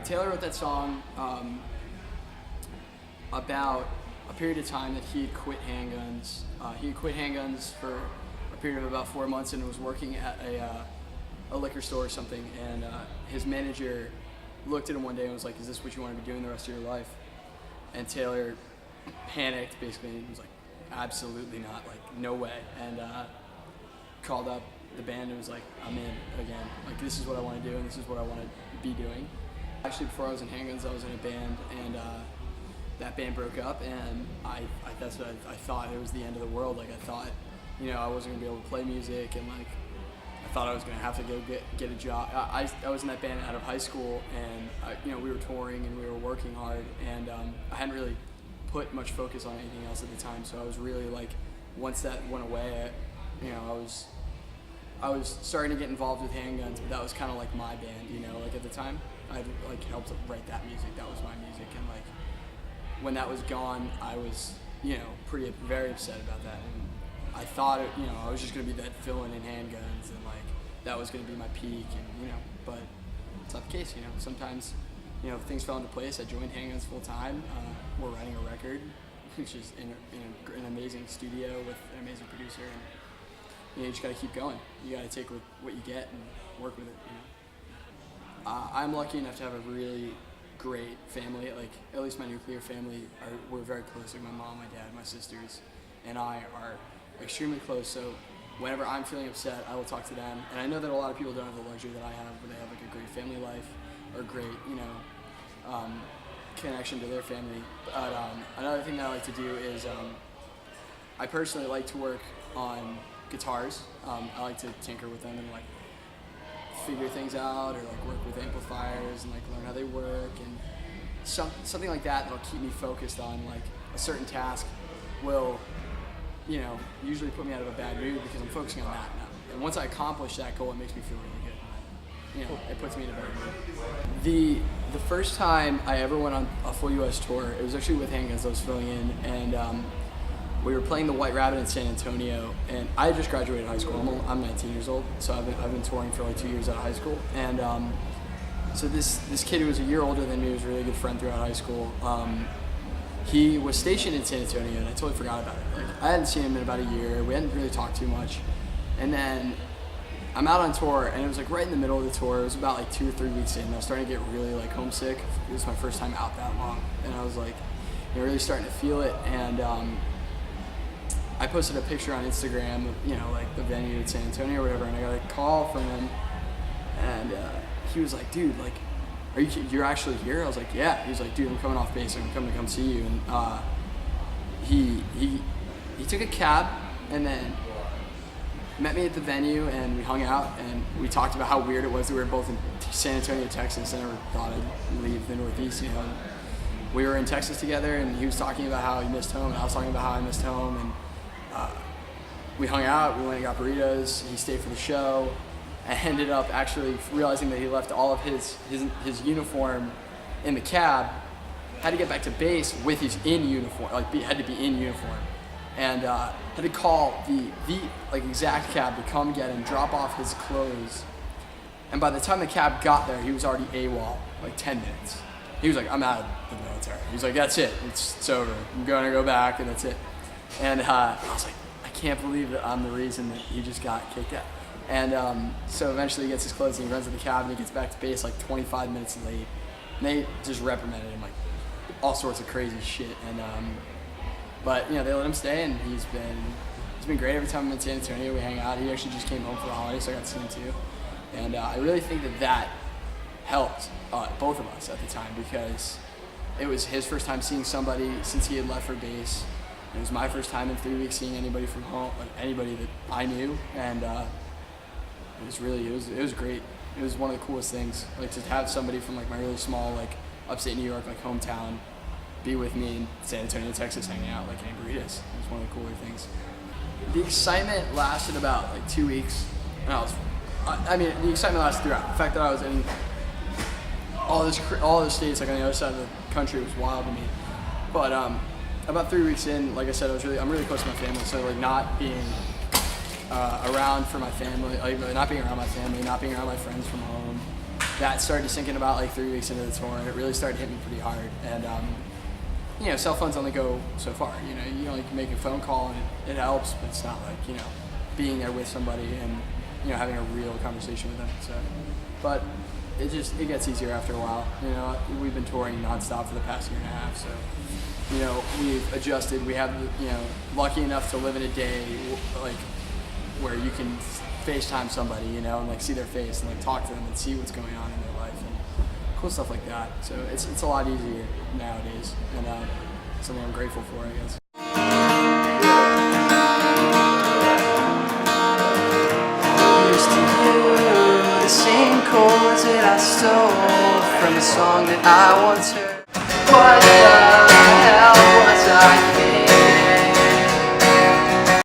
Taylor wrote that song about a period of time that he had quit Handguns. He had quit Handguns for a period of about 4 months and was working at a liquor store or something. And his manager looked at him one day and was like, "Is this what you want to be doing the rest of your life?" And Taylor panicked basically and was like, "Absolutely not, like no way." And called up the band and was like, "I'm in again. Like this is what I want to do and this is what I want to be doing." Actually, before I was in Handguns, I was in a band, and that band broke up, and that's what I thought it was the end of the world. Like I thought, you know, I wasn't gonna be able to play music, and like I thought I was gonna have to go get a job. I was in that band out of high school, and you know, we were touring and we were working hard, and I hadn't really put much focus on anything else at the time. So I was really like, once that went away, you know, I was starting to get involved with Handguns, but that was kind of like my band, you know, like at the time. I like helped write that music. That was my music, and like when that was gone, I was, you know, very upset about that. And I thought, you know, I was just gonna be that villain in Handguns, and like that was gonna be my peak, and you know, but it's not the case. You know, sometimes, you know, things fell into place. I joined Handguns full time. We're writing a record, which is in an amazing studio with an amazing producer, and you know, you just gotta keep going. You gotta take what you get and work with it. You know. I'm lucky enough to have a really great family. Like at least my nuclear family, we're very close. Like my mom, my dad, my sisters, and I are extremely close. So whenever I'm feeling upset, I will talk to them. And I know that a lot of people don't have the luxury that I have, where they have like a great family life or great, you know, connection to their family. But another thing that I like to do is I personally like to work on guitars. I like to tinker with them and like figure things out, or like work with amplifiers and like learn how they work, and something like that that'll keep me focused on like a certain task will, you know, usually put me out of a bad mood because I'm focusing on that now. And once I accomplish that goal, it makes me feel really good. You know, it puts me in a better mood. The first time I ever went on a full U.S. tour, it was actually with Handguns. I was filling in, and we were playing the White Rabbit in San Antonio, and I had just graduated high school. I'm 19 years old, so I've been touring for like 2 years out of high school. And so this kid who was a year older than me, was a really good friend throughout high school. He was stationed in San Antonio, and I totally forgot about it. Like I hadn't seen him in about a year. We hadn't really talked too much. And then I'm out on tour, and it was like right in the middle of the tour. It was about like 2 or 3 weeks in. I was starting to get really like homesick. It was my first time out that long, and I was like, you know, really starting to feel it. And I posted a picture on Instagram of, you know, like the venue in San Antonio or whatever, and I got a call from him, and he was like, "Dude, like, you're actually here?" I was like, "Yeah." He was like, "Dude, I'm coming off base. I'm coming to come see you." And he took a cab and then met me at the venue, and we hung out and we talked about how weird it was that we were both in San Antonio, Texas. I never thought I'd leave the Northeast, you know. And we were in Texas together, and he was talking about how he missed home, and I was talking about how I missed home, and we hung out, we went and got burritos, he stayed for the show. I ended up actually realizing that he left all of his uniform in the cab, had to get back to base with his in uniform, like had to be in uniform. And had to call the like exact cab to come get him, drop off his clothes. And by the time the cab got there, he was already AWOL, like 10 minutes. He was like, "I'm out of the military." He was like, "That's it, it's over. I'm gonna go back and that's it." And I was like, I can't believe that I'm the reason that he just got kicked out. And so eventually he gets his clothes and he runs to the cab and he gets back to base like 25 minutes late. And they just reprimanded him like all sorts of crazy shit. And but you know, they let him stay, and he's been great. Every time I'm in San Antonio, we hang out. He actually just came home for the holidays, so I got to see him too. And I really think that helped both of us at the time, because it was his first time seeing somebody since he had left for base. It was my first time in 3 weeks seeing anybody from home, like anybody that I knew, and it was great. It was one of the coolest things, like to have somebody from like my really small, like upstate New York, like hometown, be with me in San Antonio, Texas, hanging out, like eating burritos. It was one of the cooler things. The excitement lasted about like 2 weeks, and the excitement lasted throughout. The fact that I was in all the states, like on the other side of the country, was wild to me. But about 3 weeks in, like I said, I'm really close to my family, so like not being around for my family, like not being around my family, not being around my friends from home. That started to sink in about like 3 weeks into the tour, and it really started hitting me pretty hard. And you know, cell phones only go so far. You know, you only can make a phone call and it helps, but it's not like, you know, being there with somebody and, you know, having a real conversation with them. So, but it gets easier after a while. You know, we've been touring nonstop for the past year and a half, so, you know, we've adjusted. We have, you know, lucky enough to live in a day like where you can FaceTime somebody, you know, and like see their face and like talk to them and see what's going on in their life and cool stuff like that. So it's a lot easier nowadays, and something I'm grateful for, I guess. Used to hear the same chords that I stole from a song that I once heard. What the hell was I